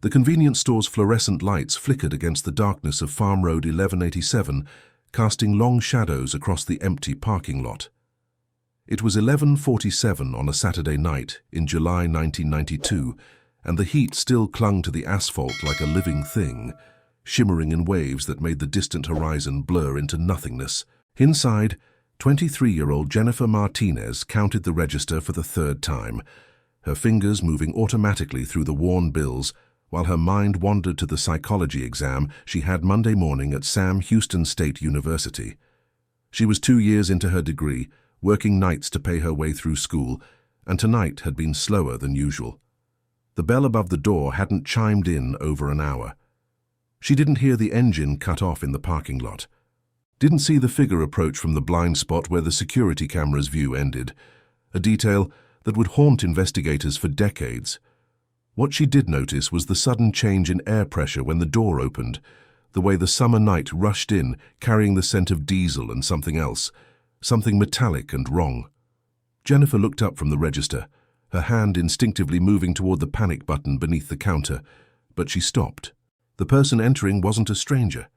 The convenience store's fluorescent lights flickered against the darkness of Farm Road 1187, casting long shadows across the empty parking lot. It was 11:47 on a Saturday night in July 1992, and the heat still clung to the asphalt like a living thing, shimmering in waves that made the distant horizon blur into nothingness. Inside, 23-year-old Jennifer Martinez counted the register for the third time, her fingers moving automatically through the worn bills while her mind wandered to the psychology exam she had Monday morning at Sam Houston State University. She was 2 years into her degree, working nights to pay her way through school, and tonight had been slower than usual. The bell above the door hadn't chimed in over an hour. She didn't hear the engine cut off in the parking lot, didn't see the figure approach from the blind spot where the security camera's view ended, a detail that would haunt investigators for decades. What she did notice was the sudden change in air pressure when the door opened, the way the summer night rushed in, carrying the scent of diesel and something else, something metallic and wrong. Jennifer looked up from the register, her hand instinctively moving toward the panic button beneath the counter, but she stopped. The person entering wasn't a stranger.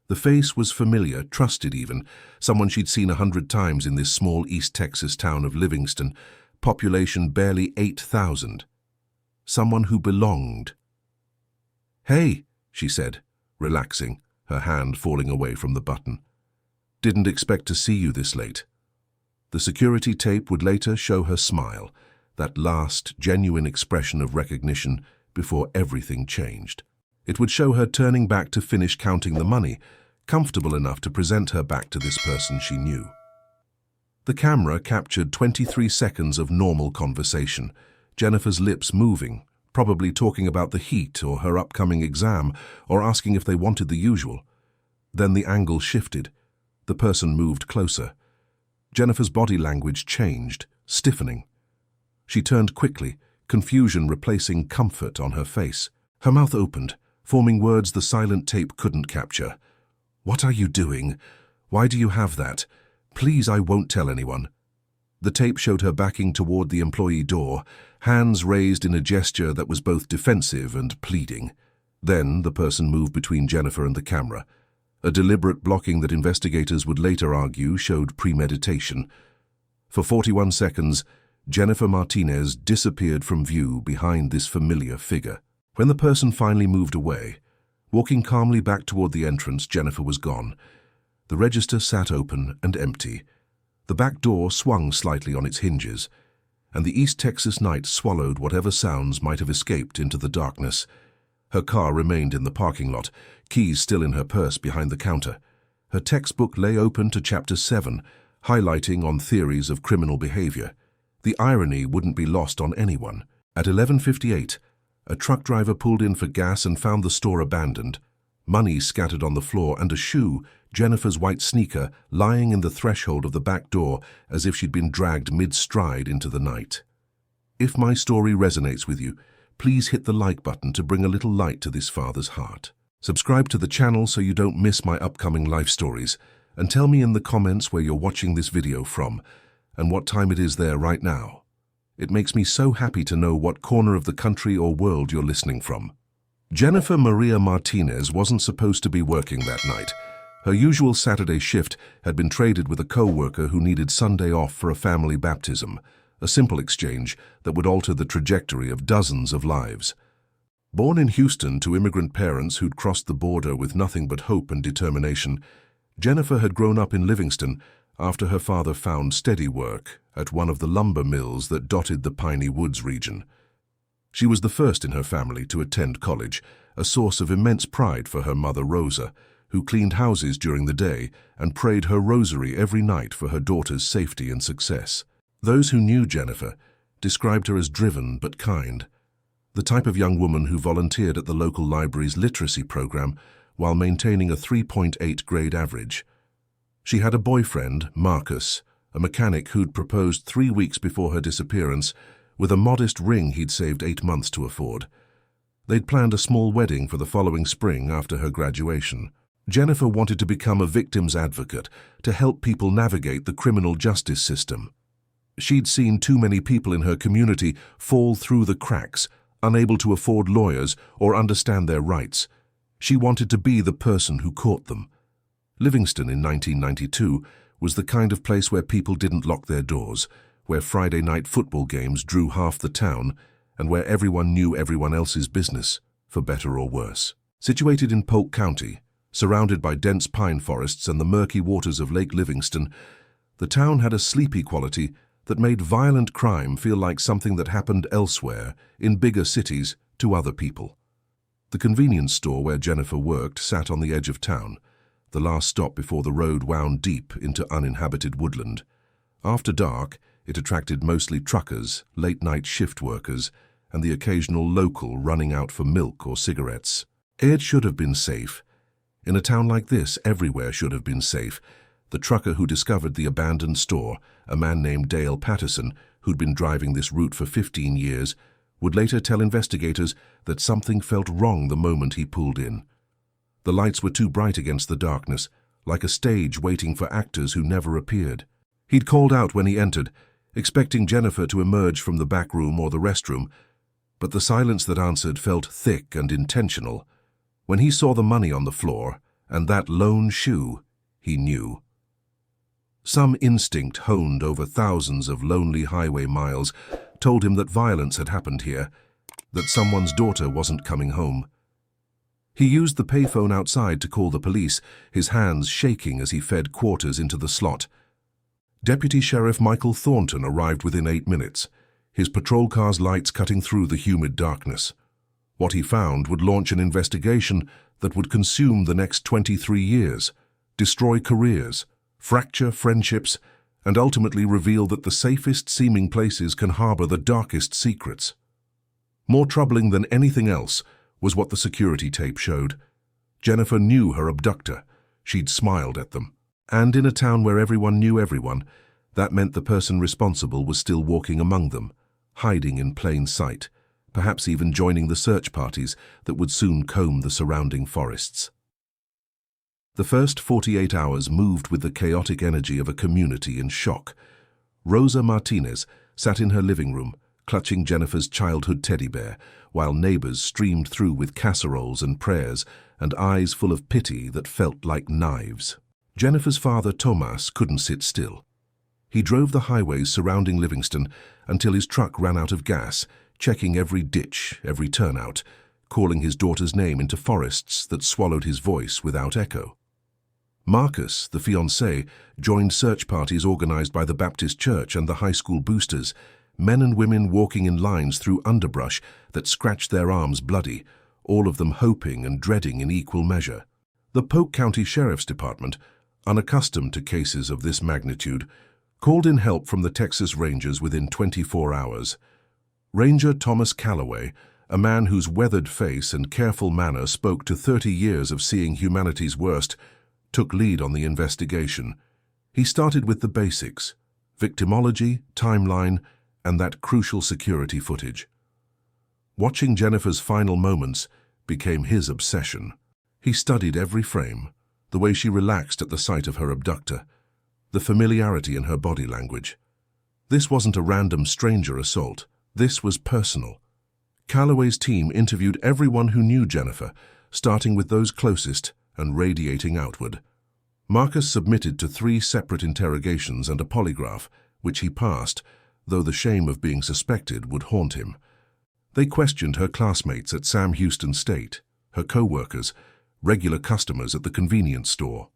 The face was familiar, trusted even, someone she'd seen 100 times in this small East Texas town of Livingston, population barely 8,000. Someone who belonged. "Hey," she said, relaxing, her hand falling away from the button. "Didn't expect to see you this late." The security tape would later show her smile, that last, genuine expression of recognition before everything changed. It would show her turning back to finish counting the money, comfortable enough to present her back to this person she knew. The camera captured 23 seconds of normal conversation, Jennifer's lips moving, probably talking about the heat or her upcoming exam, or asking if they wanted the usual. Then the angle shifted. The person moved closer. Jennifer's body language changed, stiffening. She turned quickly, confusion replacing comfort on her face. Her mouth opened, forming words the silent tape couldn't capture. "What are you doing? Why do you have that? Please, I won't tell anyone." The tape showed her backing toward the employee door, hands raised in a gesture that was both defensive and pleading. Then the person moved between Jennifer and the camera, a deliberate blocking that investigators would later argue showed premeditation. For 41 seconds, Jennifer Martinez disappeared from view behind this familiar figure. When the person finally moved away, walking calmly back toward the entrance, Jennifer was gone. The register sat open and empty. The back door swung slightly on its hinges, and the East Texas night swallowed whatever sounds might have escaped into the darkness. Her car remained in the parking lot, keys still in her purse behind the counter. Her textbook lay open to Chapter 7, highlighting on theories of criminal behavior. The irony wouldn't be lost on anyone. At 11:58, a truck driver pulled in for gas and found the store abandoned. Money scattered on the floor and a shoe, Jennifer's white sneaker, lying in the threshold of the back door as if she'd been dragged mid-stride into the night. If my story resonates with you, please hit the like button to bring a little light to this father's heart. Subscribe to the channel so you don't miss my upcoming life stories, and tell me in the comments where you're watching this video from and what time it is there right now. It makes me so happy to know what corner of the country or world you're listening from. Jennifer Maria Martinez wasn't supposed to be working that night. Her usual Saturday shift had been traded with a co-worker who needed Sunday off for a family baptism, a simple exchange that would alter the trajectory of dozens of lives. Born in Houston to immigrant parents who'd crossed the border with nothing but hope and determination, Jennifer had grown up in Livingston after her father found steady work at one of the lumber mills that dotted the Piney Woods region. She was the first in her family to attend college, a source of immense pride for her mother Rosa, who cleaned houses during the day and prayed her rosary every night for her daughter's safety and success. Those who knew Jennifer described her as driven but kind, the type of young woman who volunteered at the local library's literacy program while maintaining a 3.8 grade average. She had a boyfriend, Marcus, a mechanic who'd proposed 3 weeks before her disappearance, with a modest ring he'd saved 8 months to afford. They'd planned a small wedding for the following spring after her graduation. Jennifer wanted to become a victim's advocate to help people navigate the criminal justice system. She'd seen too many people in her community fall through the cracks, unable to afford lawyers or understand their rights. She wanted to be the person who caught them. Livingston in 1992 was the kind of place where people didn't lock their doors, where Friday night football games drew half the town, and where everyone knew everyone else's business, for better or worse. Situated in Polk County, surrounded by dense pine forests and the murky waters of Lake Livingston, the town had a sleepy quality that made violent crime feel like something that happened elsewhere, in bigger cities, to other people. The convenience store where Jennifer worked sat on the edge of town, the last stop before the road wound deep into uninhabited woodland. After dark, it attracted mostly truckers, late-night shift workers, and the occasional local running out for milk or cigarettes. It should have been safe. In a town like this, everywhere should have been safe. The trucker who discovered the abandoned store, a man named Dale Patterson, who'd been driving this route for 15 years, would later tell investigators that something felt wrong the moment he pulled in. The lights were too bright against the darkness, like a stage waiting for actors who never appeared. He'd called out when he entered, expecting Jennifer to emerge from the back room or the restroom, but the silence that answered felt thick and intentional. When he saw the money on the floor, and that lone shoe, he knew. Some instinct honed over thousands of lonely highway miles told him that violence had happened here, that someone's daughter wasn't coming home. He used the payphone outside to call the police, his hands shaking as he fed quarters into the slot. Deputy Sheriff Michael Thornton arrived within 8 minutes, his patrol car's lights cutting through the humid darkness. What he found would launch an investigation that would consume the next 23 years, destroy careers, fracture friendships, and ultimately reveal that the safest seeming places can harbor the darkest secrets. More troubling than anything else was what the security tape showed. Jennifer knew her abductor. She'd smiled at them. And in a town where everyone knew everyone, that meant the person responsible was still walking among them, hiding in plain sight, perhaps even joining the search parties that would soon comb the surrounding forests. The first 48 hours moved with the chaotic energy of a community in shock. Rosa Martinez sat in her living room, clutching Jennifer's childhood teddy bear, while neighbors streamed through with casseroles and prayers and eyes full of pity that felt like knives. Jennifer's father, Tomas, couldn't sit still. He drove the highways surrounding Livingston until his truck ran out of gas, checking every ditch, every turnout, calling his daughter's name into forests that swallowed his voice without echo. Marcus, the fiancé, joined search parties organized by the Baptist Church and the high school boosters, men and women walking in lines through underbrush that scratched their arms bloody, all of them hoping and dreading in equal measure. The Polk County Sheriff's Department, unaccustomed to cases of this magnitude, called in help from the Texas Rangers within 24 hours. Ranger Thomas Calloway, a man whose weathered face and careful manner spoke to 30 years of seeing humanity's worst, took lead on the investigation. He started with the basics: victimology, timeline, and that crucial security footage. Watching Jennifer's final moments became his obsession. He studied every frame, the way she relaxed at the sight of her abductor, the familiarity in her body language. This wasn't a random stranger assault. This was personal. Calloway's team interviewed everyone who knew Jennifer, starting with those closest and radiating outward. Marcus submitted to 3 separate interrogations and a polygraph, which he passed, though the shame of being suspected would haunt him. They questioned her classmates at Sam Houston State, her co-workers, regular customers at the convenience store.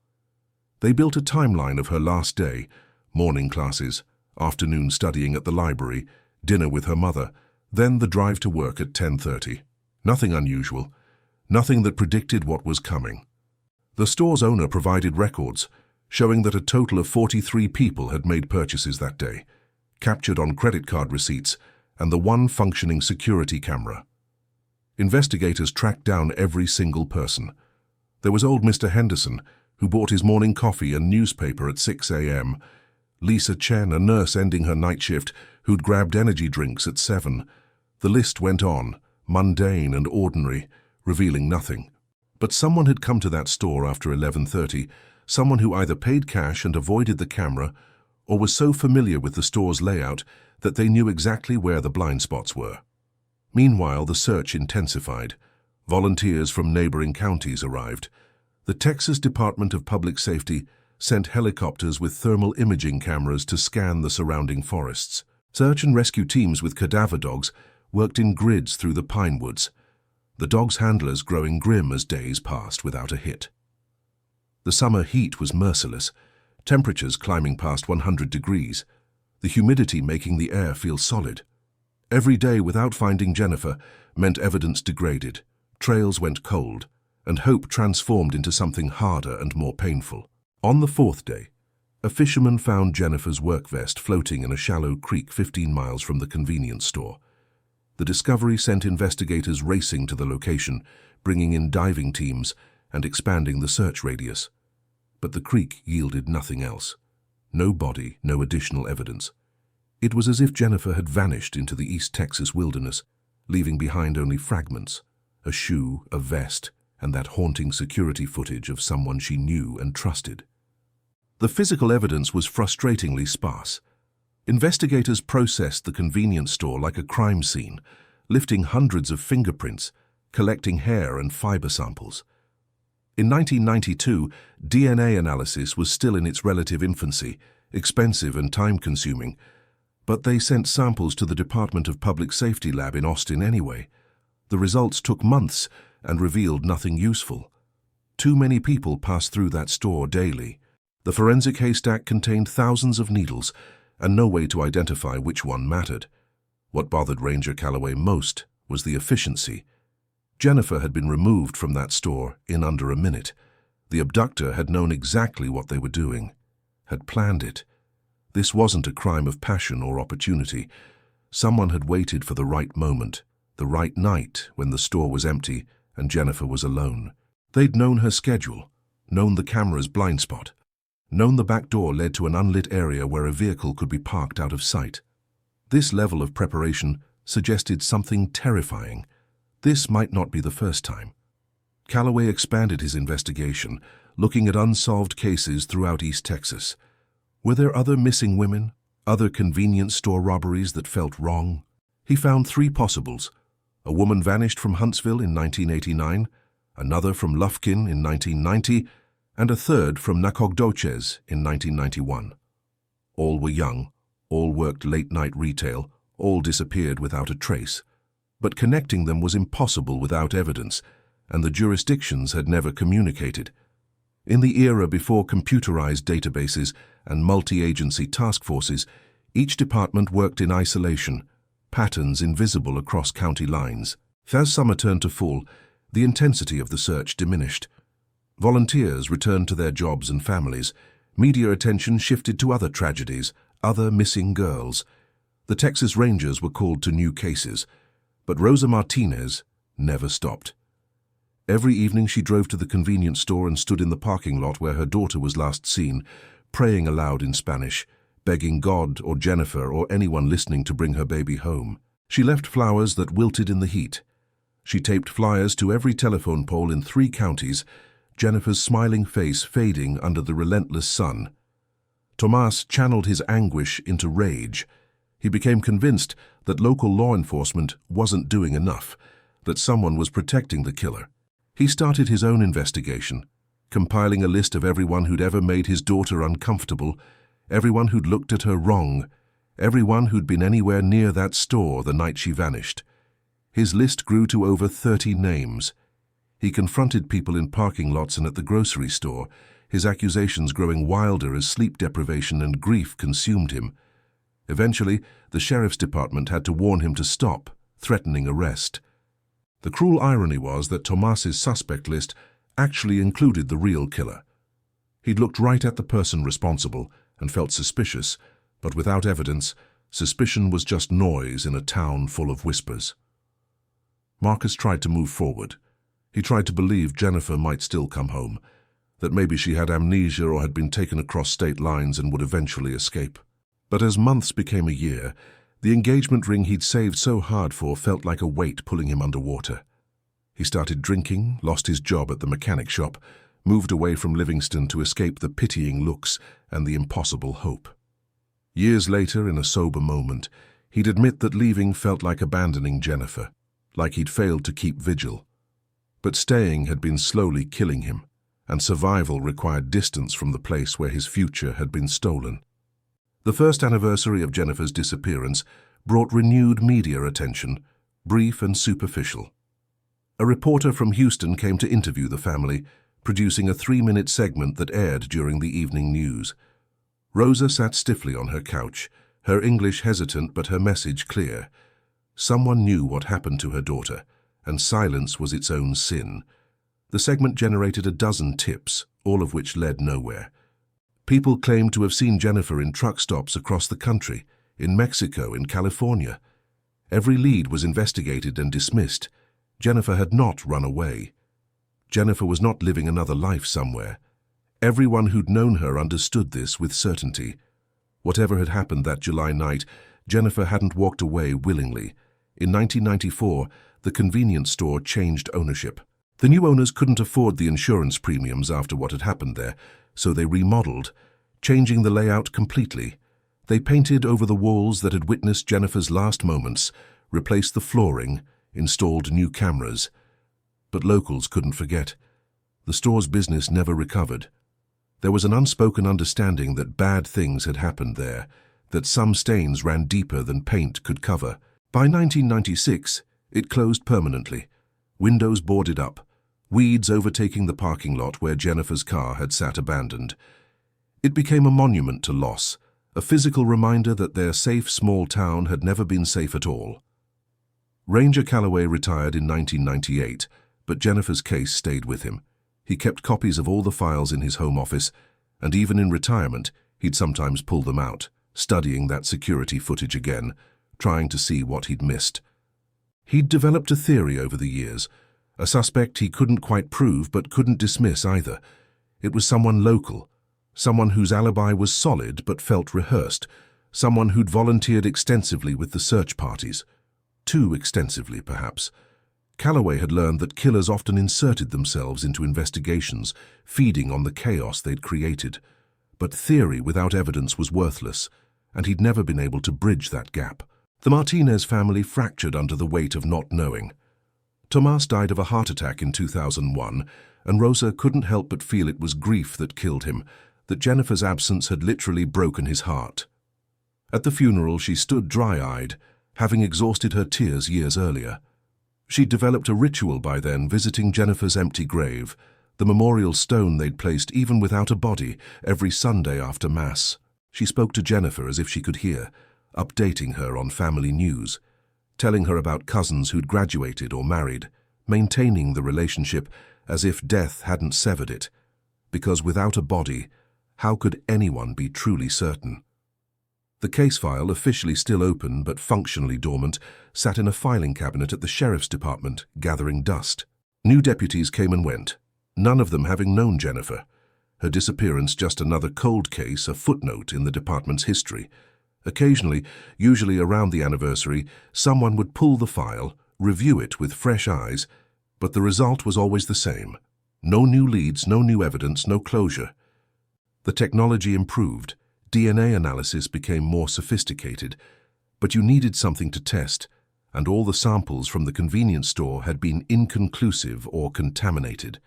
They built a timeline of her last day: morning classes, afternoon studying at the library, dinner with her mother, then the drive to work at 10:30. Nothing unusual, nothing that predicted what was coming. The store's owner provided records, showing that a total of 43 people had made purchases that day, captured on credit card receipts and the one functioning security camera. Investigators tracked down every single person. There was old Mr. Henderson, who bought his morning coffee and newspaper at 6 a.m., Lisa Chen, a nurse ending her night shift, who'd grabbed energy drinks at 7. The list went on, mundane and ordinary, revealing nothing. But someone had come to that store after 11:30, someone who either paid cash and avoided the camera, or was so familiar with the store's layout that they knew exactly where the blind spots were. Meanwhile, the search intensified. Volunteers from neighboring counties arrived. The Texas Department of Public Safety sent helicopters with thermal imaging cameras to scan the surrounding forests. Search and rescue teams with cadaver dogs worked in grids through the pine woods, the dogs' handlers growing grim as days passed without a hit. The summer heat was merciless, temperatures climbing past 100 degrees, the humidity making the air feel solid. Every day without finding Jennifer meant evidence degraded, trails went cold, and hope transformed into something harder and more painful. On the fourth day, a fisherman found Jennifer's work vest floating in a shallow creek 15 miles from the convenience store. The discovery sent investigators racing to the location, bringing in diving teams and expanding the search radius. But the creek yielded nothing else. No body, no additional evidence. It was as if Jennifer had vanished into the East Texas wilderness, leaving behind only fragments, a shoe, a vest, and that haunting security footage of someone she knew and trusted. The physical evidence was frustratingly sparse. Investigators processed the convenience store like a crime scene, lifting hundreds of fingerprints, collecting hair and fiber samples. In 1992, DNA analysis was still in its relative infancy, expensive and time-consuming, but they sent samples to the Department of Public Safety lab in Austin anyway. The results took months and revealed nothing useful. Too many people passed through that store daily. The forensic haystack contained thousands of needles, and no way to identify which one mattered. What bothered Ranger Calloway most was the efficiency. Jennifer had been removed from that store in under a minute. The abductor had known exactly what they were doing, had planned it. This wasn't a crime of passion or opportunity. Someone had waited for the right moment, the right night when the store was empty and Jennifer was alone. They'd known her schedule, known the camera's blind spot, known the back door led to an unlit area where a vehicle could be parked out of sight. This level of preparation suggested something terrifying. This might not be the first time. Calloway expanded his investigation, looking at unsolved cases throughout East Texas. Were there other missing women, other convenience store robberies that felt wrong? He found 3 possibles. A woman vanished from Huntsville in 1989, another from Lufkin in 1990, and a third from Nacogdoches in 1991. All were young, all worked late-night retail, all disappeared without a trace. But connecting them was impossible without evidence, and the jurisdictions had never communicated. In the era before computerized databases and multi-agency task forces, each department worked in isolation, patterns invisible across county lines. As summer turned to fall, the intensity of the search diminished. Volunteers returned to their jobs and families. Media attention shifted to other tragedies, other missing girls. The Texas Rangers were called to new cases, but Rosa Martinez never stopped. Every evening she drove to the convenience store and stood in the parking lot where her daughter was last seen, praying aloud in Spanish, begging God or Jennifer or anyone listening to bring her baby home. She left flowers that wilted in the heat. She taped flyers to every telephone pole in 3 counties, Jennifer's smiling face fading under the relentless sun. Tomas channeled his anguish into rage. He became convinced that local law enforcement wasn't doing enough, that someone was protecting the killer. He started his own investigation, compiling a list of everyone who'd ever made his daughter uncomfortable, everyone who'd looked at her wrong, everyone who'd been anywhere near that store the night she vanished. His list grew to over 30 names. He confronted people in parking lots and at the grocery store, his accusations growing wilder as sleep deprivation and grief consumed him. Eventually, the sheriff's department had to warn him to stop, threatening arrest. The cruel irony was that Tomas's suspect list actually included the real killer. He'd looked right at the person responsible and felt suspicious, but without evidence, suspicion was just noise in a town full of whispers. Marcus tried to move forward. He tried to believe Jennifer might still come home, that maybe she had amnesia or had been taken across state lines and would eventually escape. But as months became a year, the engagement ring he'd saved so hard for felt like a weight pulling him underwater. He started drinking, lost his job at the mechanic shop, moved away from Livingston to escape the pitying looks and the impossible hope. Years later, in a sober moment, he'd admit that leaving felt like abandoning Jennifer. like he'd failed to keep vigil. But staying had been slowly killing him, and survival required distance from the place where his future had been stolen. The first anniversary of Jennifer's disappearance brought renewed media attention, brief and superficial. A reporter from Houston came to interview the family, producing a 3-minute segment that aired during the evening news. Rosa sat stiffly on her couch, her English hesitant but her message clear. Someone knew what happened to her daughter, and silence was its own sin. The segment generated a dozen tips, all of which led nowhere. People claimed to have seen Jennifer in truck stops across the country, in Mexico, in California. Every lead was investigated and dismissed. Jennifer had not run away. Jennifer was not living another life somewhere. Everyone who'd known her understood this with certainty. Whatever had happened that July night, Jennifer hadn't walked away willingly. In 1994, the convenience store changed ownership. The new owners couldn't afford the insurance premiums after what had happened there, so they remodeled, changing the layout completely. They painted over the walls that had witnessed Jennifer's last moments, replaced the flooring, installed new cameras. But locals couldn't forget. The store's business never recovered. There was an unspoken understanding that bad things had happened there, that some stains ran deeper than paint could cover. By 1996, it closed permanently, windows boarded up, weeds overtaking the parking lot where Jennifer's car had sat abandoned. It became a monument to loss, a physical reminder that their safe small town had never been safe at all. Ranger Calloway retired in 1998, but Jennifer's case stayed with him. He kept copies of all the files in his home office, and even in retirement, he'd sometimes pull them out, studying that security footage again, trying to see what he'd missed. He'd developed a theory over the years, a suspect he couldn't quite prove but couldn't dismiss either. It was someone local, someone whose alibi was solid but felt rehearsed, someone who'd volunteered extensively with the search parties. Too extensively, perhaps. Calloway had learned that killers often inserted themselves into investigations, feeding on the chaos they'd created. But theory without evidence was worthless, and he'd never been able to bridge that gap. The Martinez family fractured under the weight of not knowing. Tomas died of a heart attack in 2001, and Rosa couldn't help but feel it was grief that killed him, that Jennifer's absence had literally broken his heart. At the funeral, she stood dry-eyed, having exhausted her tears years earlier. She'd developed a ritual by then, visiting Jennifer's empty grave, the memorial stone they'd placed even without a body, every Sunday after Mass. She spoke to Jennifer as if she could hear, updating her on family news, telling her about cousins who'd graduated or married, maintaining the relationship as if death hadn't severed it. Because without a body, how could anyone be truly certain? The case file, officially still open but functionally dormant, sat in a filing cabinet at the sheriff's department, gathering dust. New deputies came and went, none of them having known Jennifer. Her disappearance just another cold case, a footnote in the department's history. Occasionally, usually around the anniversary, someone would pull the file, review it with fresh eyes, but the result was always the same. No new leads, no new evidence, no closure. The technology improved. DNA analysis became more sophisticated, but you needed something to test, and all the samples from the convenience store had been inconclusive or contaminated.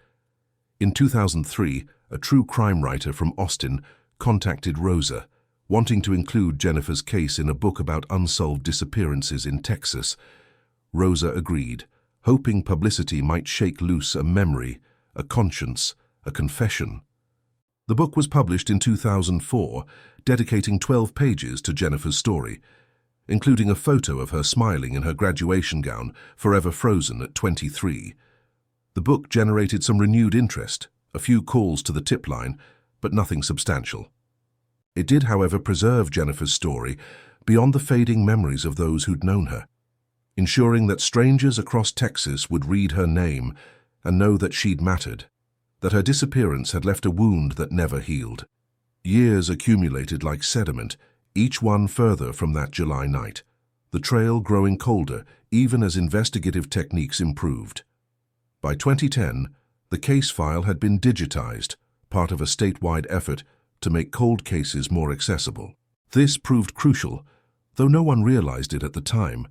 In 2003, a true crime writer from Austin contacted Rosa, wanting to include Jennifer's case in a book about unsolved disappearances in Texas. Rosa agreed, hoping publicity might shake loose a memory, a conscience, a confession. The book was published in 2004, dedicating 12 pages to Jennifer's story, including a photo of her smiling in her graduation gown, forever frozen at 23. The book generated some renewed interest, a few calls to the tip line, but nothing substantial. It did, however, preserve Jennifer's story beyond the fading memories of those who'd known her, ensuring that strangers across Texas would read her name and know that she'd mattered, that her disappearance had left a wound that never healed. Years accumulated like sediment, each one further from that July night, the trail growing colder even as investigative techniques improved. By 2010, the case file had been digitized, part of a statewide effort to make cold cases more accessible. This proved crucial, though no one realized it at the time.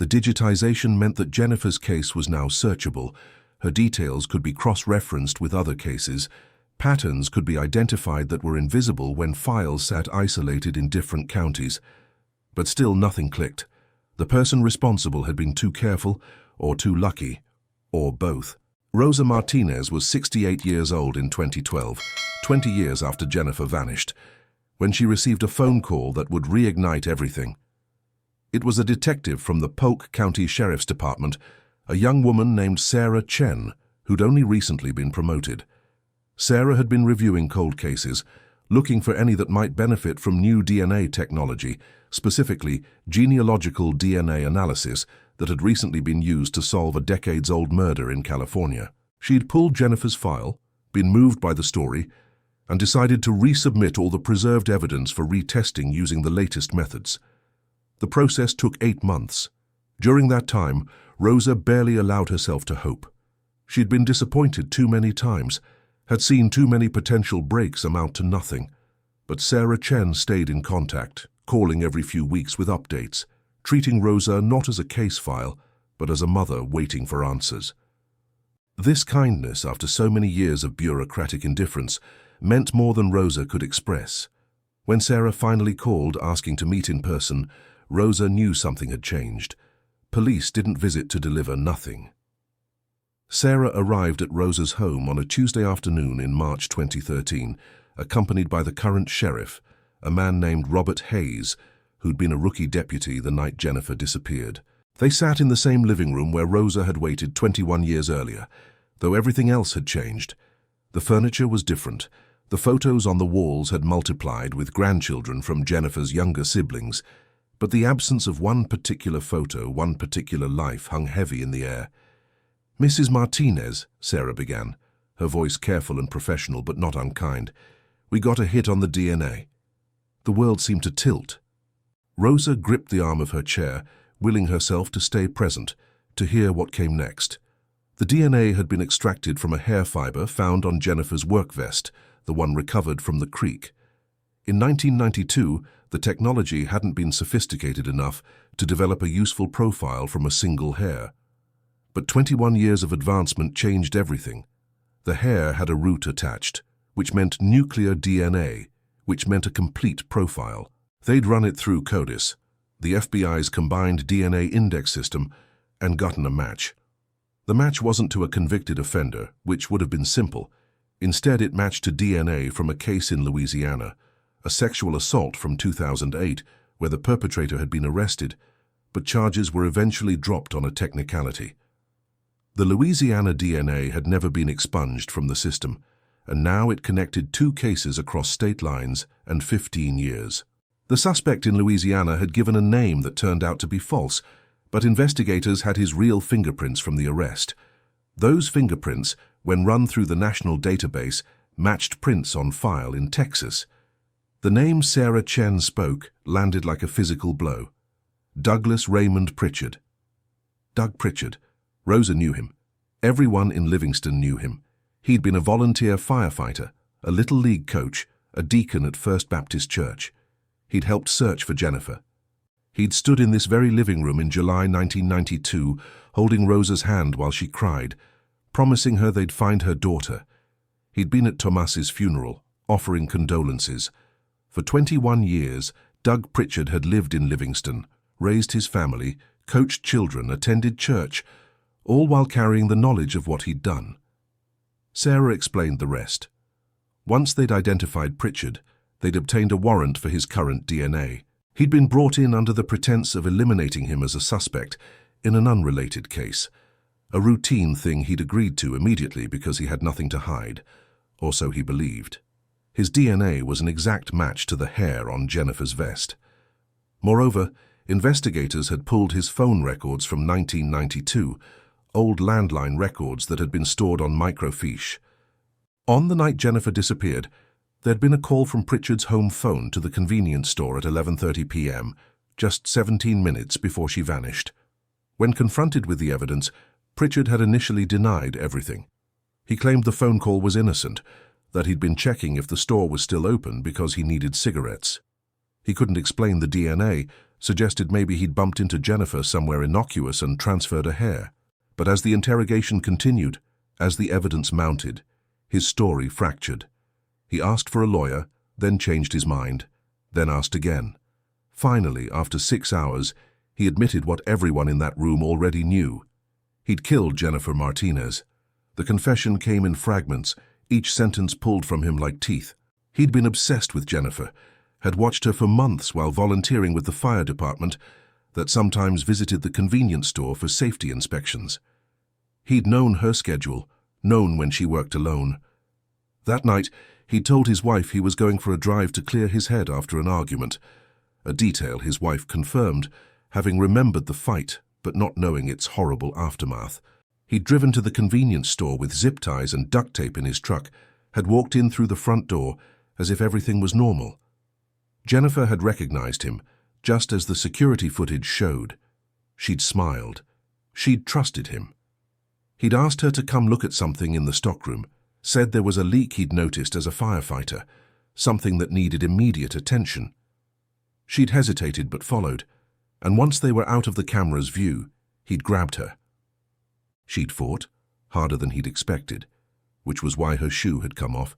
The digitization meant that Jennifer's case was now searchable. Her details could be cross-referenced with other cases. Patterns could be identified that were invisible when files sat isolated in different counties. But still nothing clicked. The person responsible had been too careful, or too lucky, or both. Rosa Martinez was 68 years old in 2012, 20 years after Jennifer vanished, when she received a phone call that would reignite everything. It was a detective from the Polk County Sheriff's Department, a young woman named Sarah Chen, who'd only recently been promoted. Sarah had been reviewing cold cases, looking for any that might benefit from new DNA technology, specifically genealogical DNA analysis that had recently been used to solve a decades-old murder in California. She'd pulled Jennifer's file, been moved by the story, and decided to resubmit all the preserved evidence for retesting using the latest methods. The process took 8 months. During that time, Rosa barely allowed herself to hope. She'd been disappointed too many times, had seen too many potential breaks amount to nothing. But Sarah Chen stayed in contact, calling every few weeks with updates, treating Rosa not as a case file, but as a mother waiting for answers. This kindness, after so many years of bureaucratic indifference, meant more than Rosa could express. When Sarah finally called asking to meet in person, Rosa knew something had changed. Police didn't visit to deliver nothing. Sarah arrived at Rosa's home on a Tuesday afternoon in March 2013, accompanied by the current sheriff, a man named Robert Hayes, who'd been a rookie deputy the night Jennifer disappeared. They sat in the same living room where Rosa had waited 21 years earlier, though everything else had changed. The furniture was different. The photos on the walls had multiplied with grandchildren from Jennifer's younger siblings, but the absence of one particular photo, one particular life, hung heavy in the air. "Mrs. Martinez," Sarah began, her voice careful and professional but not unkind, "we got a hit on the DNA." The world seemed to tilt. Rosa gripped the arm of her chair, willing herself to stay present, to hear what came next. The DNA had been extracted from a hair fiber found on Jennifer's work vest, the one recovered from the creek. In 1992, the technology hadn't been sophisticated enough to develop a useful profile from a single hair. But 21 years of advancement changed everything. The hair had a root attached, which meant nuclear DNA, which meant a complete profile. They'd run it through CODIS, the FBI's combined DNA index system, and gotten a match. The match wasn't to a convicted offender, which would have been simple. Instead, it matched to DNA from a case in Louisiana, a sexual assault from 2008, where the perpetrator had been arrested, but charges were eventually dropped on a technicality. The Louisiana DNA had never been expunged from the system, and now it connected 2 cases across state lines and 15 years. The suspect in Louisiana had given a name that turned out to be false, but investigators had his real fingerprints from the arrest. Those fingerprints, when run through the national database, matched prints on file in Texas. The name Sarah Chen spoke landed like a physical blow. Douglas Raymond Pritchard. Doug Pritchard. Rosa knew him. Everyone in Livingston knew him. He'd been a volunteer firefighter, a Little League coach, a deacon at First Baptist Church. He'd helped search for Jennifer. He'd stood in this very living room in July 1992, holding Rosa's hand while she cried, promising her they'd find her daughter. He'd been at Tomas's funeral, offering condolences. For 21 years, Doug Pritchard had lived in Livingston, raised his family, coached children, attended church, all while carrying the knowledge of what he'd done. Sarah explained the rest. Once they'd identified Pritchard, they'd obtained a warrant for his current DNA. He'd been brought in under the pretense of eliminating him as a suspect in an unrelated case, a routine thing he'd agreed to immediately because he had nothing to hide, or so he believed. His DNA was an exact match to the hair on Jennifer's vest. Moreover, investigators had pulled his phone records from 1992, old landline records that had been stored on microfiche. On the night Jennifer disappeared, there'd been a call from Pritchard's home phone to the convenience store at 11:30 p.m., just 17 minutes before she vanished. When confronted with the evidence, Pritchard had initially denied everything. He claimed the phone call was innocent, that he'd been checking if the store was still open because he needed cigarettes. He couldn't explain the DNA, suggested maybe he'd bumped into Jennifer somewhere innocuous and transferred a hair. But as the interrogation continued, as the evidence mounted, his story fractured. He asked for a lawyer, then changed his mind, then asked again. Finally, after 6 hours, he admitted what everyone in that room already knew. He'd killed Jennifer Martinez. The confession came in fragments, each sentence pulled from him like teeth. He'd been obsessed with Jennifer, had watched her for months while volunteering with the fire department that sometimes visited the convenience store for safety inspections. He'd known her schedule, known when she worked alone. That night, he'd told his wife he was going for a drive to clear his head after an argument, a detail his wife confirmed, having remembered the fight but not knowing its horrible aftermath. He'd driven to the convenience store with zip ties and duct tape in his truck, had walked in through the front door as if everything was normal. Jennifer had recognized him, just as the security footage showed. She'd smiled. She'd trusted him. He'd asked her to come look at something in the stockroom, said there was a leak he'd noticed as a firefighter, something that needed immediate attention. She'd hesitated but followed, and once they were out of the camera's view, he'd grabbed her. She'd fought, harder than he'd expected, which was why her shoe had come off.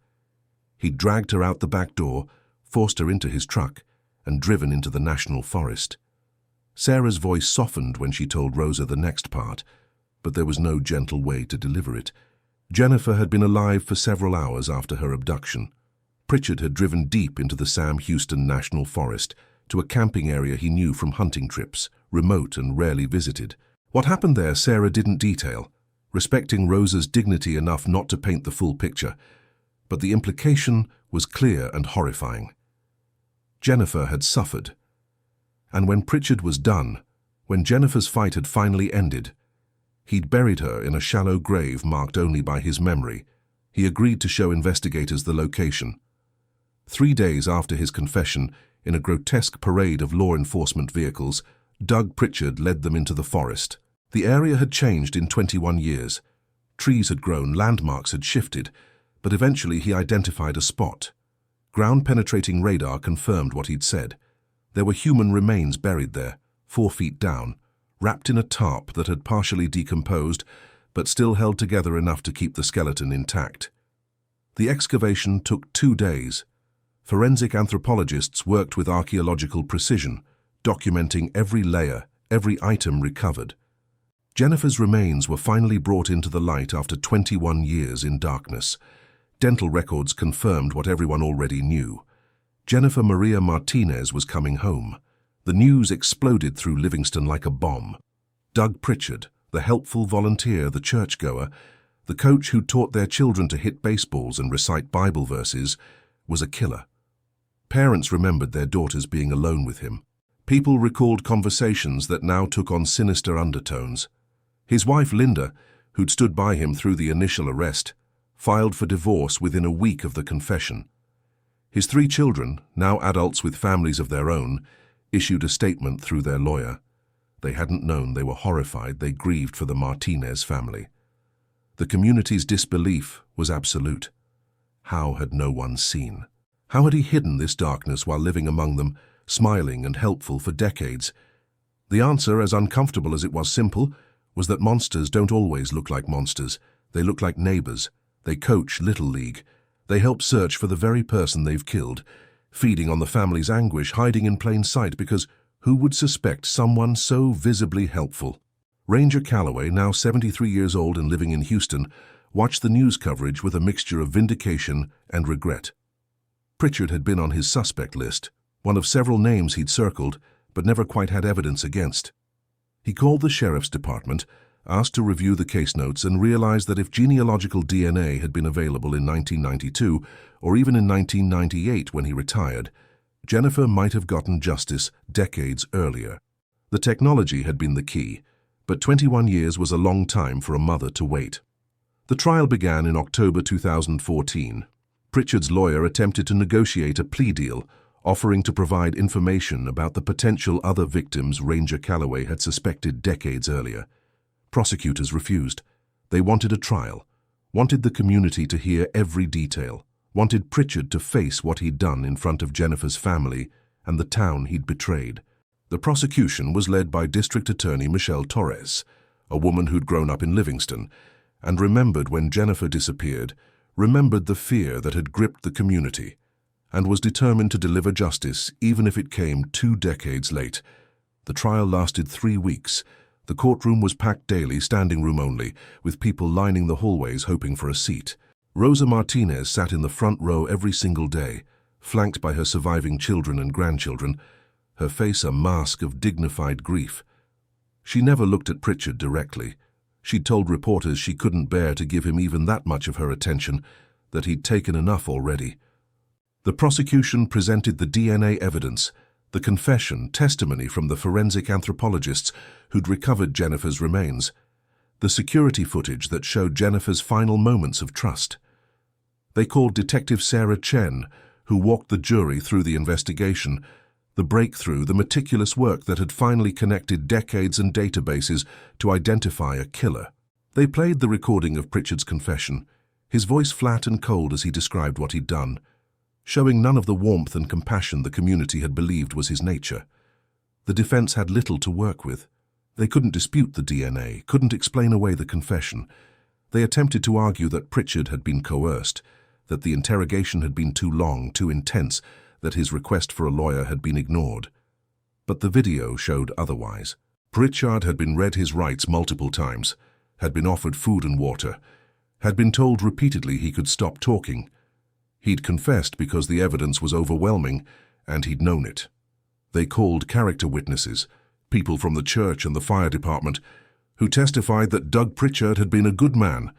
He'd dragged her out the back door, forced her into his truck, and driven into the national forest. Sarah's voice softened when she told Rosa the next part, but there was no gentle way to deliver it. Jennifer had been alive for several hours after her abduction. Pritchard had driven deep into the Sam Houston National Forest, to a camping area he knew from hunting trips, remote and rarely visited. What happened there Sarah didn't detail, respecting Rosa's dignity enough not to paint the full picture, but the implication was clear and horrifying. Jennifer had suffered. And when Pritchard was done, when Jennifer's fight had finally ended, he'd buried her in a shallow grave marked only by his memory. He agreed to show investigators the location. 3 days after his confession, in a grotesque parade of law enforcement vehicles, Doug Pritchard led them into the forest. The area had changed in 21 years. Trees had grown, landmarks had shifted, but eventually he identified a spot. Ground-penetrating radar confirmed what he'd said. There were human remains buried there, 4 feet down, wrapped in a tarp that had partially decomposed, but still held together enough to keep the skeleton intact. The excavation took 2 days. Forensic anthropologists worked with archaeological precision, documenting every layer, every item recovered. Jennifer's remains were finally brought into the light after 21 years in darkness. Dental records confirmed what everyone already knew. Jennifer Maria Martinez was coming home. The news exploded through Livingston like a bomb. Doug Pritchard, the helpful volunteer, the churchgoer, the coach who taught their children to hit baseballs and recite Bible verses, was a killer. Parents remembered their daughters being alone with him. People recalled conversations that now took on sinister undertones. His wife Linda, who'd stood by him through the initial arrest, filed for divorce within a week of the confession. His 3 children, now adults with families of their own, issued a statement through their lawyer. They hadn't known, they were horrified, they grieved for the Martinez family. The community's disbelief was absolute. How had no one seen? How had he hidden this darkness while living among them, smiling and helpful for decades? The answer, as uncomfortable as it was simple, was that monsters don't always look like monsters. They look like neighbors. They coach Little League. They help search for the very person they've killed, feeding on the family's anguish, hiding in plain sight, because who would suspect someone so visibly helpful? Ranger Calloway, now 73 years old and living in Houston, watched the news coverage with a mixture of vindication and regret. Pritchard had been on his suspect list, one of several names he'd circled, but never quite had evidence against. He called the sheriff's department, asked to review the case notes, and realized that if genealogical DNA had been available in 1992, or even in 1998 when he retired, Jennifer might have gotten justice decades earlier. The technology had been the key, but 21 years was a long time for a mother to wait. The trial began in October 2014. Pritchard's lawyer attempted to negotiate a plea deal, offering to provide information about the potential other victims Ranger Calloway had suspected decades earlier. Prosecutors refused. They wanted a trial, wanted the community to hear every detail, wanted Pritchard to face what he'd done in front of Jennifer's family and the town he'd betrayed. The prosecution was led by District Attorney Michelle Torres, a woman who'd grown up in Livingston, and remembered when Jennifer disappeared, remembered the fear that had gripped the community, and was determined to deliver justice even if it came 2 decades late. The trial lasted 3 weeks. The courtroom was packed daily, standing room only, with people lining the hallways hoping for a seat. Rosa Martinez sat in the front row every single day, flanked by her surviving children and grandchildren, her face a mask of dignified grief. She never looked at Pritchard directly. She'd told reporters she couldn't bear to give him even that much of her attention, that he'd taken enough already. The prosecution presented the DNA evidence, the confession, testimony from the forensic anthropologists who'd recovered Jennifer's remains, the security footage that showed Jennifer's final moments of trust. They called Detective Sarah Chen, who walked the jury through the investigation, the breakthrough, the meticulous work that had finally connected decades and databases to identify a killer. They played the recording of Pritchard's confession, his voice flat and cold as he described what he'd done, showing none of the warmth and compassion the community had believed was his nature. The defense had little to work with. They couldn't dispute the DNA, couldn't explain away the confession. They attempted to argue that Pritchard had been coerced, that the interrogation had been too long, too intense, that his request for a lawyer had been ignored. But the video showed otherwise. Pritchard had been read his rights multiple times, had been offered food and water, had been told repeatedly he could stop talking. He'd confessed because the evidence was overwhelming, and he'd known it. They called character witnesses, people from the church and the fire department, who testified that Doug Pritchard had been a good man,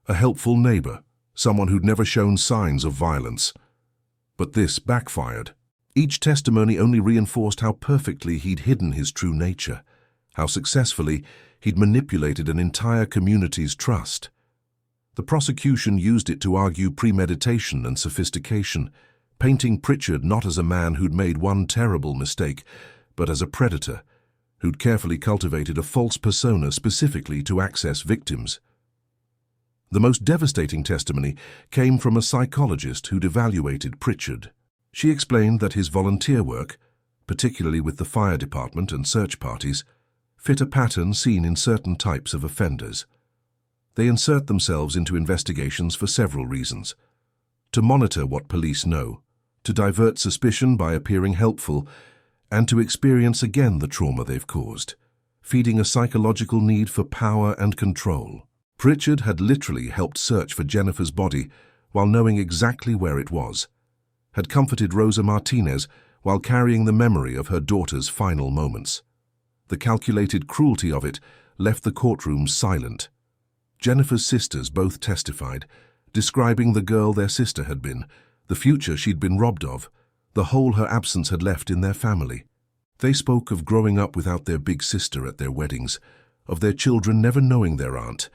a helpful neighbor, someone who'd never shown signs of violence. But this backfired. Each testimony only reinforced how perfectly he'd hidden his true nature, how successfully he'd manipulated an entire community's trust. The prosecution used it to argue premeditation and sophistication, painting Pritchard not as a man who'd made one terrible mistake, but as a predator, who'd carefully cultivated a false persona specifically to access victims. The most devastating testimony came from a psychologist who'd evaluated Pritchard. She explained that his volunteer work, particularly with the fire department and search parties, fit a pattern seen in certain types of offenders. They insert themselves into investigations for several reasons: to monitor what police know, to divert suspicion by appearing helpful, and to experience again the trauma they've caused, feeding a psychological need for power and control. Pritchard had literally helped search for Jennifer's body while knowing exactly where it was, had comforted Rosa Martinez while carrying the memory of her daughter's final moments. The calculated cruelty of it left the courtroom silent. Jennifer's sisters both testified, describing the girl their sister had been, the future she'd been robbed of, the hole her absence had left in their family. They spoke of growing up without their big sister at their weddings, of their children never knowing their aunt,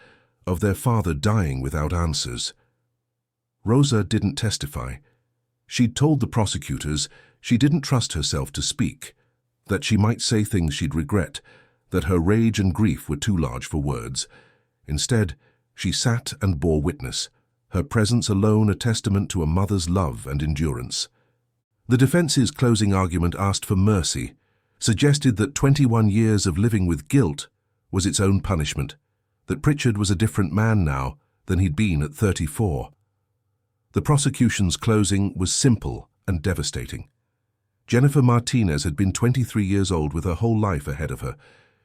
of their father dying without answers. Rosa didn't testify. She'd told the prosecutors she didn't trust herself to speak, that she might say things she'd regret, that her rage and grief were too large for words. Instead, she sat and bore witness, her presence alone a testament to a mother's love and endurance. The defense's closing argument asked for mercy, suggested that 21 years of living with guilt was its own punishment, that Pritchard was a different man now than he'd been at 34. The prosecution's closing was simple and devastating. Jennifer Martinez had been 23 years old with her whole life ahead of her.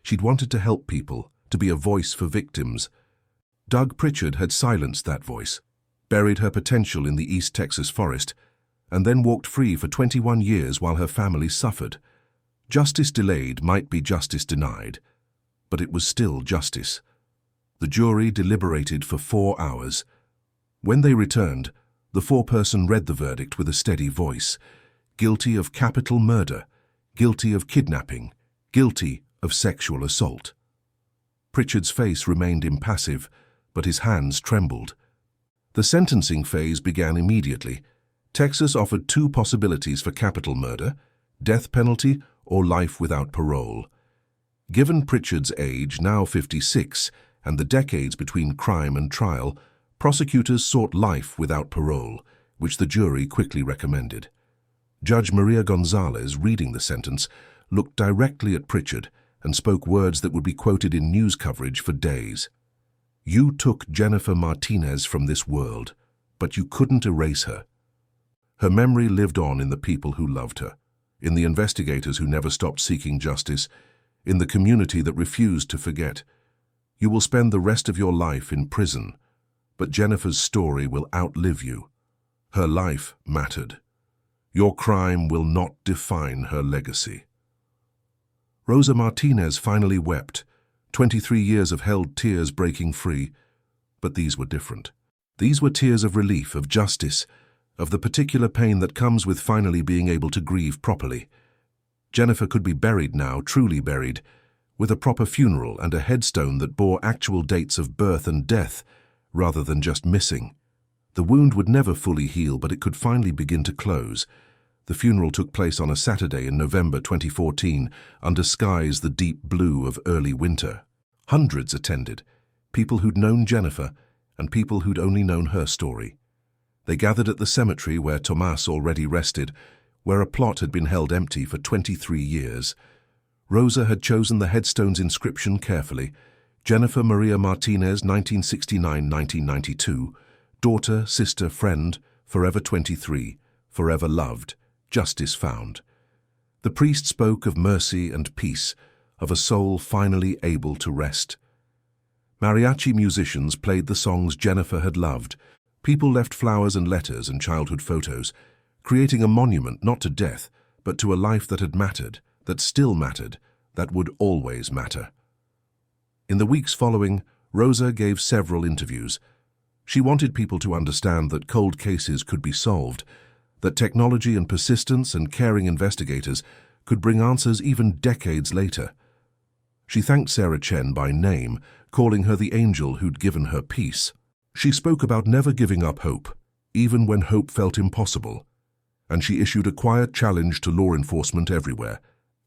She'd wanted to help people, to be a voice for victims. Doug Pritchard had silenced that voice, buried her potential in the East Texas forest, and then walked free for 21 years while her family suffered. Justice delayed might be justice denied, but it was still justice. The jury deliberated for 4 hours. When they returned, the foreperson read the verdict with a steady voice: guilty of capital murder, guilty of kidnapping, guilty of sexual assault. Pritchard's face remained impassive, but his hands trembled. The sentencing phase began immediately. Texas offered 2 possibilities for capital murder: death penalty or life without parole. Given Pritchard's age, now 56, and the decades between crime and trial, prosecutors sought life without parole, which the jury quickly recommended. Judge Maria Gonzalez, reading the sentence, looked directly at Pritchard and spoke words that would be quoted in news coverage for days. "You took Jennifer Martinez from this world, but you couldn't erase her." Her memory lived on in the people who loved her, in the investigators who never stopped seeking justice, in the community that refused to forget. You will spend the rest of your life in prison, but Jennifer's story will outlive you. Her life mattered. Your crime will not define her legacy. Rosa Martinez finally wept, 23 years of held tears breaking free. But these were different. These were tears of relief, of justice, of the particular pain that comes with finally being able to grieve properly. Jennifer could be buried now, truly buried, with a proper funeral and a headstone that bore actual dates of birth and death, rather than just missing. The wound would never fully heal, but it could finally begin to close. The funeral took place on a Saturday in November 2014, under skies the deep blue of early winter. Hundreds attended, people who'd known Jennifer and people who'd only known her story. They gathered at the cemetery where Tomas already rested, where a plot had been held empty for 23 years. Rosa had chosen the headstone's inscription carefully: Jennifer Maria Martinez, 1969-1992, daughter, sister, friend, forever 23, forever loved, justice found. The priest spoke of mercy and peace, of a soul finally able to rest. Mariachi musicians played the songs Jennifer had loved. People left flowers and letters and childhood photos, creating a monument not to death, but to a life that had mattered, that still mattered, that would always matter. In the weeks following, Rosa gave several interviews. She wanted people to understand that cold cases could be solved, that technology and persistence and caring investigators could bring answers even decades later. She thanked Sarah Chen by name, calling her the angel who'd given her peace. She spoke about never giving up hope, even when hope felt impossible. And she issued a quiet challenge to law enforcement everywhere.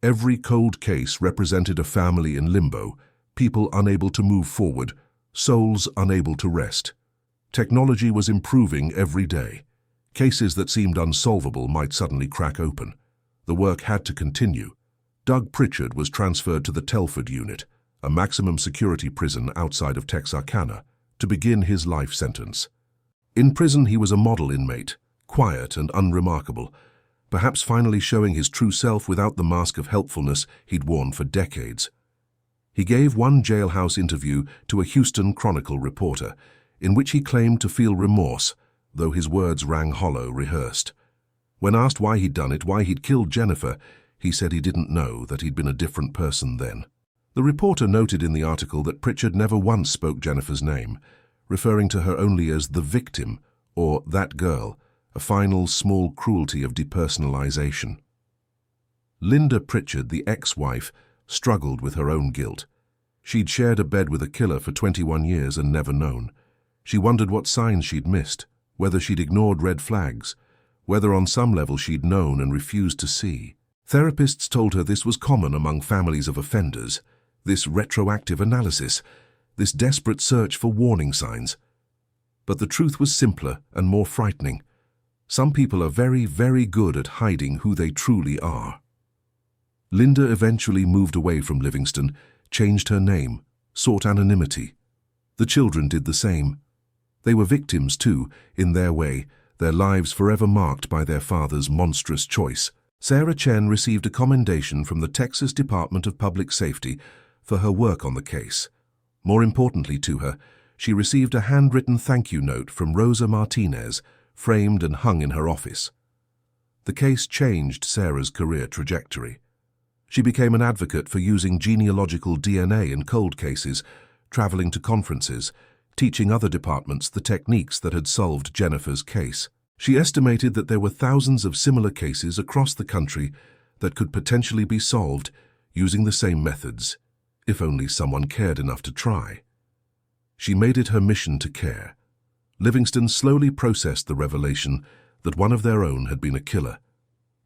Every cold case represented a family in limbo, people unable to move forward, souls unable to rest. Technology was improving every day. Cases that seemed unsolvable might suddenly crack open. The work had to continue. Doug Pritchard was transferred to the Telford unit, a maximum security prison outside of Texarkana, to begin his life sentence. In prison he was a model inmate, quiet and unremarkable, perhaps finally showing his true self without the mask of helpfulness he'd worn for decades. He gave one jailhouse interview to a Houston Chronicle reporter, in which he claimed to feel remorse, though his words rang hollow, rehearsed. When asked why he'd done it, why he'd killed Jennifer, he said he didn't know, that he'd been a different person then. The reporter noted in the article that Pritchard never once spoke Jennifer's name, referring to her only as the victim, or that girl, a final small cruelty of depersonalization. Linda Pritchard, the ex-wife, struggled with her own guilt. She'd shared a bed with a killer for 21 years and never known. She wondered what signs she'd missed, whether she'd ignored red flags, whether on some level she'd known and refused to see. Therapists told her this was common among families of offenders, this retroactive analysis, this desperate search for warning signs. But the truth was simpler and more frightening. Some people are very, very good at hiding who they truly are. Linda eventually moved away from Livingston, changed her name, sought anonymity. The children did the same. They were victims too, in their way, their lives forever marked by their father's monstrous choice. Sarah Chen received a commendation from the Texas Department of Public Safety for her work on the case. More importantly to her, she received a handwritten thank you note from Rosa Martinez, framed and hung in her office. The case changed Sarah's career trajectory. She became an advocate for using genealogical DNA in cold cases, traveling to conferences, teaching other departments the techniques that had solved Jennifer's case. She estimated that there were thousands of similar cases across the country that could potentially be solved using the same methods, if only someone cared enough to try. She made it her mission to care. Livingston slowly processed the revelation that one of their own had been a killer.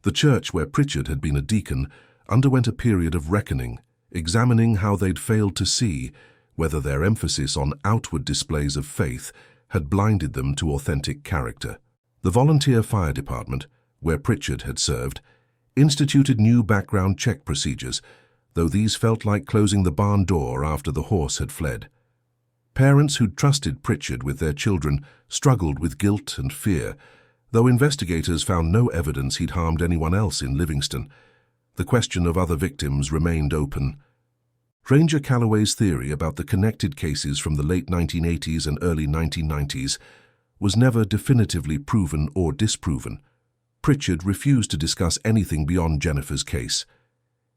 The church where Pritchard had been a deacon underwent a period of reckoning, examining how they'd failed to see whether their emphasis on outward displays of faith had blinded them to authentic character. The volunteer fire department, where Pritchard had served, instituted new background check procedures, though these felt like closing the barn door after the horse had fled. Parents who'd trusted Pritchard with their children struggled with guilt and fear, though investigators found no evidence he'd harmed anyone else in Livingston. The question of other victims remained open. Ranger Calloway's theory about the connected cases from the late 1980s and early 1990s was never definitively proven or disproven. Pritchard refused to discuss anything beyond Jennifer's case.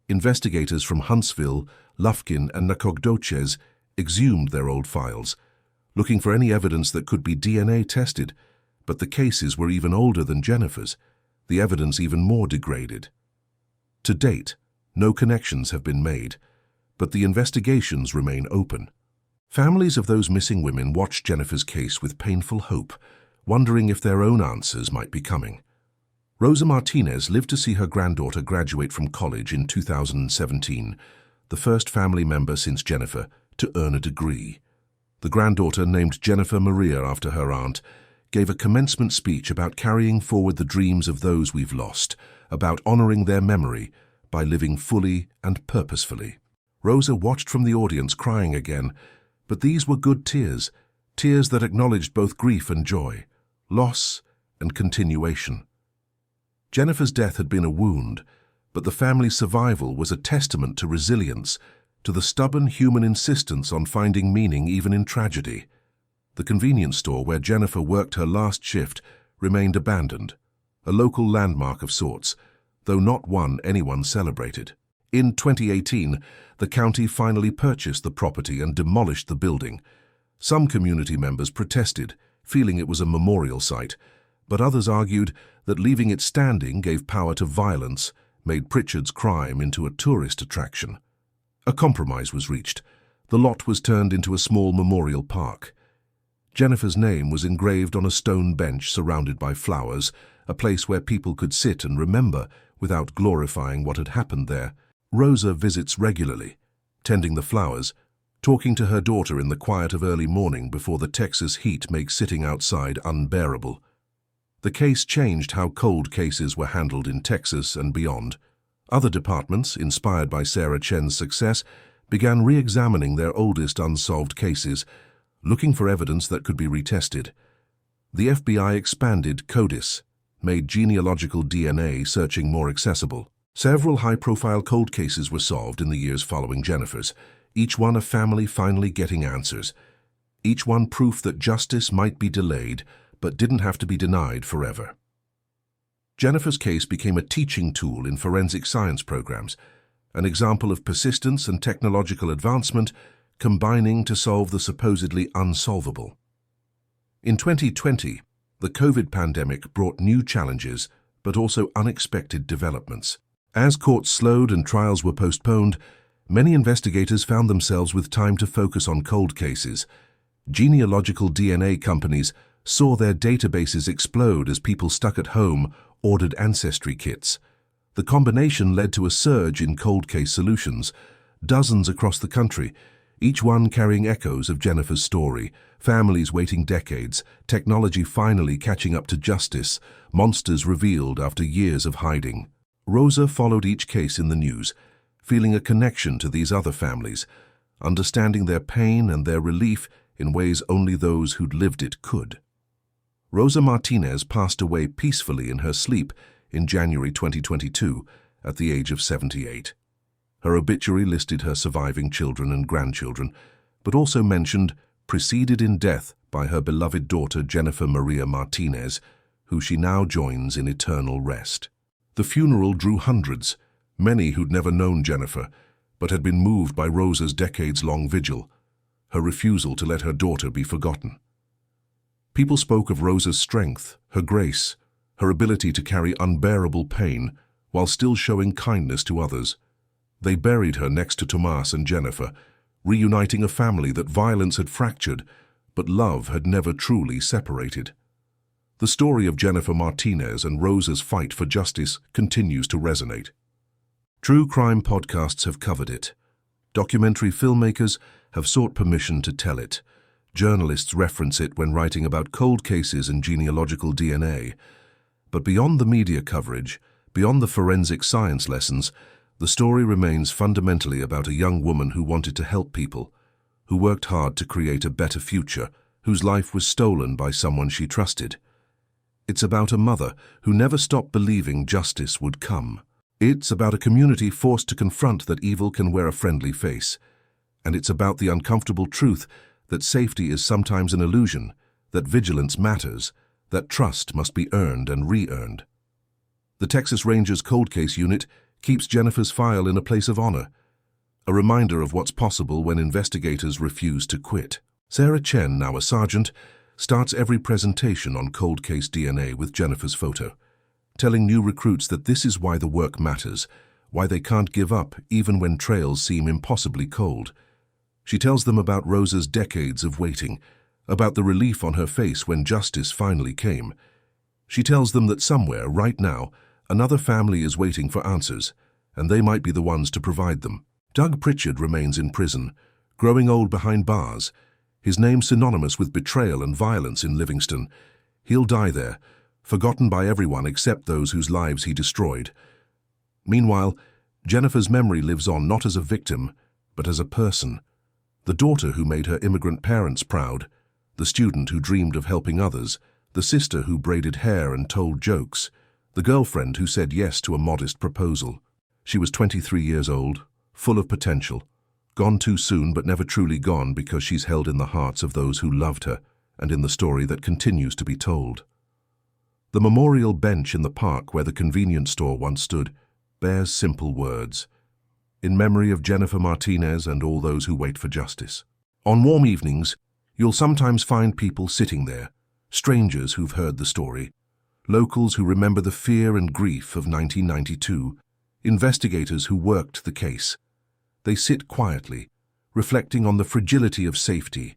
Investigators from Huntsville, Lufkin, and Nacogdoches exhumed their old files, looking for any evidence that could be DNA tested, but the cases were even older than Jennifer's, the evidence even more degraded. To date, no connections have been made, but the investigations remain open. Families of those missing women watched Jennifer's case with painful hope, wondering if their own answers might be coming. Rosa Martinez lived to see her granddaughter graduate from college in 2017, the first family member since Jennifer to earn a degree. The granddaughter, named Jennifer Maria after her aunt, gave a commencement speech about carrying forward the dreams of those we've lost, about honoring their memory by living fully and purposefully. Rosa watched from the audience, crying again, but these were good tears, tears that acknowledged both grief and joy, loss and continuation. Jennifer's death had been a wound, but the family's survival was a testament to resilience, to the stubborn human insistence on finding meaning even in tragedy. The convenience store where Jennifer worked her last shift remained abandoned, a local landmark of sorts, though not one anyone celebrated. In 2018, the county finally purchased the property and demolished the building. Some community members protested, feeling it was a memorial site, but others argued that leaving it standing gave power to violence, made Pritchard's crime into a tourist attraction. A compromise was reached. The lot was turned into a small memorial park. Jennifer's name was engraved on a stone bench surrounded by flowers, a place where people could sit and remember without glorifying what had happened there. Rosa visits regularly, tending the flowers, talking to her daughter in the quiet of early morning before the Texas heat makes sitting outside unbearable. The case changed how cold cases were handled in Texas and beyond. Other departments, inspired by Sarah Chen's success, began re-examining their oldest unsolved cases, looking for evidence that could be retested. The FBI expanded CODIS, made genealogical DNA searching more accessible. Several high-profile cold cases were solved in the years following Jennifer's, each one a family finally getting answers, each one proof that justice might be delayed but didn't have to be denied forever. Jennifer's case became a teaching tool in forensic science programs, an example of persistence and technological advancement combining to solve the supposedly unsolvable. In 2020, the COVID pandemic brought new challenges, but also unexpected developments. As courts slowed and trials were postponed, many investigators found themselves with time to focus on cold cases. Genealogical DNA companies saw their databases explode as people stuck at home ordered ancestry kits. The combination led to a surge in cold case solutions, dozens across the country, each one carrying echoes of Jennifer's story, families waiting decades, technology finally catching up to justice, monsters revealed after years of hiding. Rosa followed each case in the news, feeling a connection to these other families, understanding their pain and their relief in ways only those who'd lived it could. Rosa Martinez passed away peacefully in her sleep in January 2022 at the age of 78. Her obituary listed her surviving children and grandchildren, but also mentioned preceded in death by her beloved daughter Jennifer Maria Martinez, who she now joins in eternal rest. The funeral drew hundreds, many who'd never known Jennifer, but had been moved by Rosa's decades-long vigil, her refusal to let her daughter be forgotten. People spoke of Rosa's strength, her grace, her ability to carry unbearable pain while still showing kindness to others. They buried her next to Tomas and Jennifer, reuniting a family that violence had fractured, but love had never truly separated. The story of Jennifer Martinez and Rosa's fight for justice continues to resonate. True crime podcasts have covered it. Documentary filmmakers have sought permission to tell it. Journalists reference it when writing about cold cases and genealogical DNA. But beyond the media coverage, Beyond the forensic science lessons, the story remains fundamentally about a young woman who wanted to help people, who worked hard to create a better future, whose life was stolen by someone she trusted. It's about a mother who never stopped believing justice would come. It's about a community forced to confront that evil can wear a friendly face. And it's about the uncomfortable truth that safety is sometimes an illusion, that vigilance matters, that trust must be earned and re-earned. The Texas Rangers Cold Case Unit keeps Jennifer's file in a place of honor, a reminder of what's possible when investigators refuse to quit. Sarah Chen, now a sergeant, starts every presentation on cold case DNA with Jennifer's photo, telling new recruits that this is why the work matters, why they can't give up even when trails seem impossibly cold. She tells them about Rosa's decades of waiting, about the relief on her face when justice finally came. She tells them that somewhere, right now, another family is waiting for answers, and they might be the ones to provide them. Doug Pritchard remains in prison, growing old behind bars, his name synonymous with betrayal and violence in Livingston. He'll die there, forgotten by everyone except those whose lives he destroyed. Meanwhile, Jennifer's memory lives on not as a victim, but as a person. The daughter who made her immigrant parents proud, the student who dreamed of helping others, the sister who braided hair and told jokes, the girlfriend who said yes to a modest proposal. She was 23 years old, full of potential, gone too soon but never truly gone because she's held in the hearts of those who loved her and in the story that continues to be told. The memorial bench in the park where the convenience store once stood bears simple words, in memory of Jennifer Martinez and all those who wait for justice. On warm evenings, you'll sometimes find people sitting there, strangers who've heard the story, locals who remember the fear and grief of 1992, investigators who worked the case. They sit quietly, reflecting on the fragility of safety,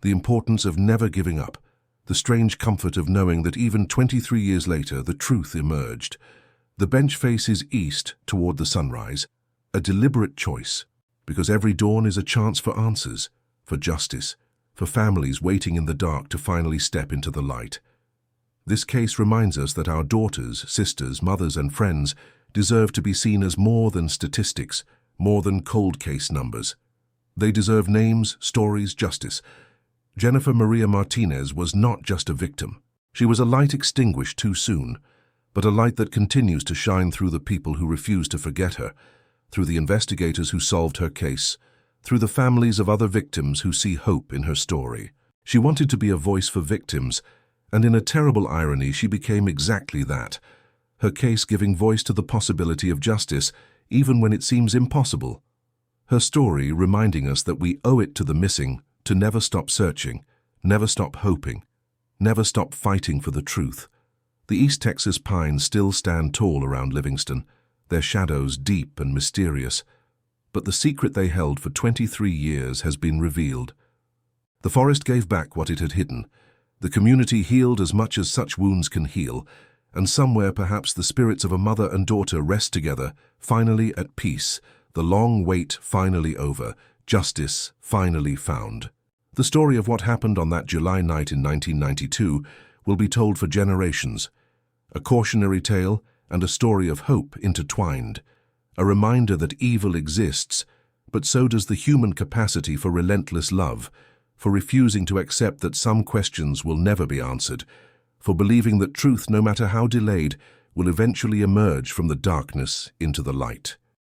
the importance of never giving up, the strange comfort of knowing that even 23 years later the truth emerged. The bench faces east toward the sunrise, a deliberate choice, because every dawn is a chance for answers, for justice, for families waiting in the dark to finally step into the light. This case reminds us that our daughters, sisters, mothers, and friends deserve to be seen as more than statistics, more than cold case numbers. They deserve names, stories, justice. Jennifer Maria Martinez was not just a victim. She was a light extinguished too soon, but a light that continues to shine through the people who refuse to forget her, through the investigators who solved her case, through the families of other victims who see hope in her story. She wanted to be a voice for victims, and in a terrible irony she became exactly that, her case giving voice to the possibility of justice even when it seems impossible. Her story reminding us that we owe it to the missing to never stop searching, never stop hoping, never stop fighting for the truth. The East Texas pines still stand tall around Livingston, their shadows deep and mysterious, but the secret they held for 23 years has been revealed. The forest gave back what it had hidden. The community healed as much as such wounds can heal, and somewhere perhaps the spirits of a mother and daughter rest together, finally at peace, the long wait finally over, justice finally found. The story of what happened on that July night in 1992 will be told for generations, a cautionary tale and a story of hope intertwined, a reminder that evil exists, but so does the human capacity for relentless love, for refusing to accept that some questions will never be answered, for believing that truth, no matter how delayed, will eventually emerge from the darkness into the light.